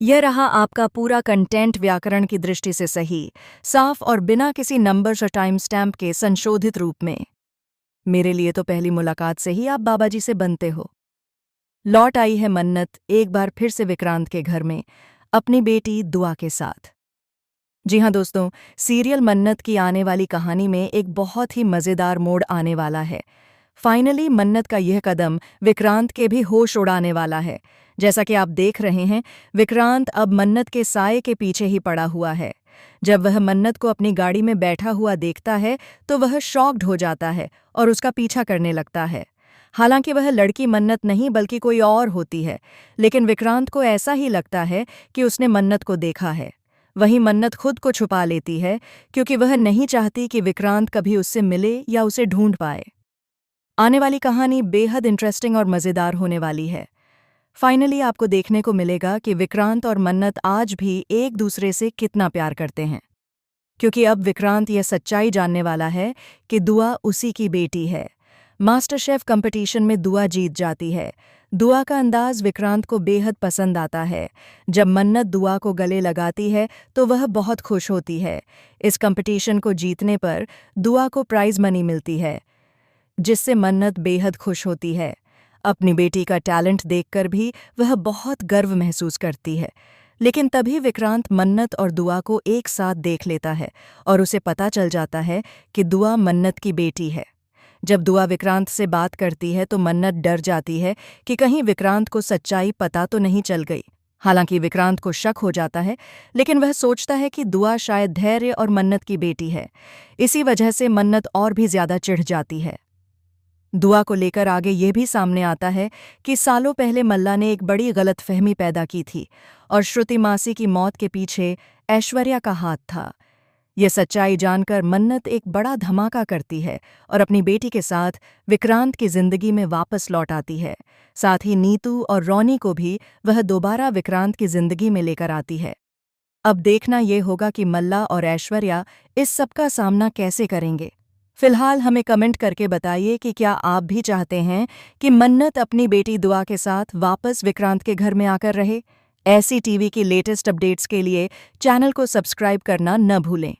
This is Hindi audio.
यह रहा आपका पूरा कंटेंट व्याकरण की दृष्टि से सही, साफ और बिना किसी नंबर्स और टाइम स्टैम्प के संशोधित रूप में। मेरे लिए तो पहली मुलाकात से ही आप बाबा जी से बनते हो। लौट आई है मन्नत एक बार फिर से विक्रांत के घर में, अपनी बेटी दुआ के साथ। जी हाँ दोस्तों, सीरियल मन्नत की आने वाली कहानी में एक बहुत ही मज़ेदार मोड़ आने वाला है। फाइनली मन्नत का यह कदम विक्रांत के भी होश उड़ाने वाला है। जैसा कि आप देख रहे हैं, विक्रांत अब मन्नत के साये के पीछे ही पड़ा हुआ है। जब वह मन्नत को अपनी गाड़ी में बैठा हुआ देखता है तो वह शॉक्ड हो जाता है और उसका पीछा करने लगता है। हालांकि वह लड़की मन्नत नहीं बल्कि कोई और होती है, लेकिन विक्रांत को ऐसा ही लगता है कि उसने मन्नत को देखा है। वहीं मन्नत खुद को छुपा लेती है क्योंकि वह नहीं चाहती कि विक्रांत कभी उससे मिले या उसे ढूंढ पाए। आने वाली कहानी बेहद इंटरेस्टिंग और मज़ेदार होने वाली है। फाइनली आपको देखने को मिलेगा कि विक्रांत और मन्नत आज भी एक दूसरे से कितना प्यार करते हैं, क्योंकि अब विक्रांत यह सच्चाई जानने वाला है कि दुआ उसी की बेटी है। मास्टर शेफ कंपटीशन में दुआ जीत जाती है। दुआ का अंदाज विक्रांत को बेहद पसंद आता है। जब मन्नत दुआ को गले लगाती है तो वह बहुत खुश होती है। इस कंपटीशन को जीतने पर दुआ को प्राइज मनी मिलती है, जिससे मन्नत बेहद खुश होती है। अपनी बेटी का टैलेंट देखकर भी वह बहुत गर्व महसूस करती है। लेकिन तभी विक्रांत मन्नत और दुआ को एक साथ देख लेता है और उसे पता चल जाता है कि दुआ मन्नत की बेटी है। जब दुआ विक्रांत से बात करती है तो मन्नत डर जाती है कि कहीं विक्रांत को सच्चाई पता तो नहीं चल गई। हालांकि विक्रांत को शक हो जाता है, लेकिन वह सोचता है कि दुआ शायद धैर्य और मन्नत की बेटी है। इसी वजह से मन्नत और भी ज्यादा चिढ़ जाती है। दुआ को लेकर आगे ये भी सामने आता है कि सालों पहले मल्ला ने एक बड़ी गलतफहमी पैदा की थी और श्रुति मासी की मौत के पीछे ऐश्वर्या का हाथ था। ये सच्चाई जानकर मन्नत एक बड़ा धमाका करती है और अपनी बेटी के साथ विक्रांत की जिंदगी में वापस लौट आती है। साथ ही नीतू और रौनी को भी वह दोबारा विक्रांत की जिंदगी में लेकर आती है। अब देखना ये होगा कि मल्ला और ऐश्वर्या इस सब का सामना कैसे करेंगे। फिलहाल हमें कमेंट करके बताइए कि क्या आप भी चाहते हैं कि मन्नत अपनी बेटी दुआ के साथ वापस विक्रांत के घर में आकर रहे। ऐसी टीवी की लेटेस्ट अपडेट्स के लिए चैनल को सब्सक्राइब करना न भूलें।